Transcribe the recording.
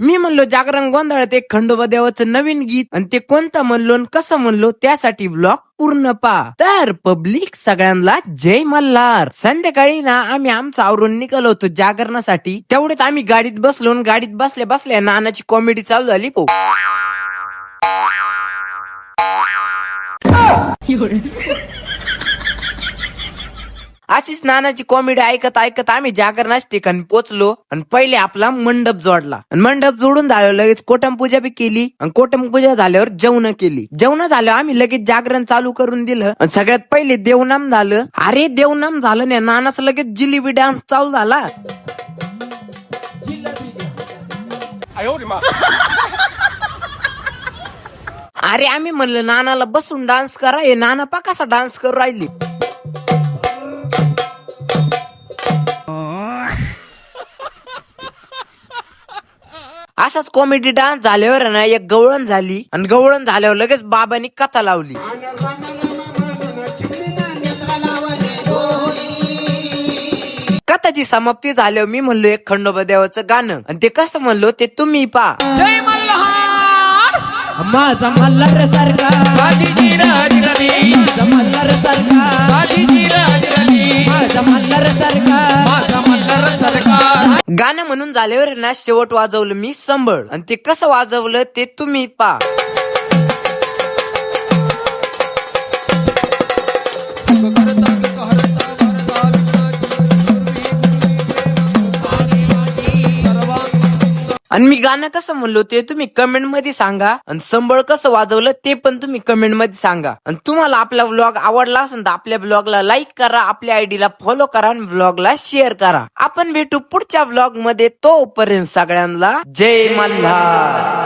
मी म्हणलो जागरण गोंधळात एक खंडोबा देवाचं नवीन गीत आणि ते कोणतं म्हणलो आणि कसं म्हणलो त्यासाठी ब्लॉग पूर्ण पा. तर पब्लिक सगळ्यांना जय मल्हार. संध्याकाळी ना आम्ही आमचं आवरून निघालो होतो जागरणासाठी. तेवढ्यात आम्ही गाडीत बसलो आणि गाडीत बसल्या बसल्या नानाची कॉमेडी चालू झाली. अशीच नानाची कॉमेडी ऐकत ऐकत आम्ही जागरणाच्या ठिकाणी पोहोचलो आणि पहिले आपला मंडप जोडला आणि मंडप जोडून झाल्यावर लगेच कोटम पूजा बी केली आणि कोटम पूजा झाल्यावर जेवण केली. जेवण झाल्यावर आम्ही लगेच जागरण चालू करून दिलं आणि सगळ्यात पहिले देवनाम झालं. अरे देवनाम झालं नाही, नानाचा लगेच जिलेबी डान्स चालू झाला. अरे आम्ही म्हणलं नानाला बसून डान्स करा, हे नाना पा कसा डान्स करू राहिली. असाच कॉमेडी डान्स झाल्यावर ना एक गवळण झाली आणि गवळण झाल्यावर लगेच बाबांनी कथा लावली. कथाची समाप्ती झाल्यावर मी म्हणलो एक खंडोबा देवाचं गाणं आणि ते कसं म्हणलो ते तुम्ही पा. जय मल्हार माझा मल्हार सारखा, माझा मल्हार सारखा, माझा मल्हार सारखा. गाणं म्हणून झाल्यावर ना शेवट वाजवलं मी संबळ आणि ते कसं वाजवलं ते तुम्ही पा. आणि मी गाणं कसं म्हणलो ते तुम्ही कमेंट मध्ये सांगा आणि संबळ कसं वाजवलं ते पण तुम्ही कमेंट मध्ये सांगा. आणि तुम्हाला आपला व्लॉग आवडला असेल तर आपल्या ब्लॉगला लाईक करा, आपल्या आयडीला फॉलो करा आणि ब्लॉगला शेअर करा. आपण भेटू पुढच्या व्लॉग मध्ये. तोपर्यंत सगळ्यांना जय मल्हार.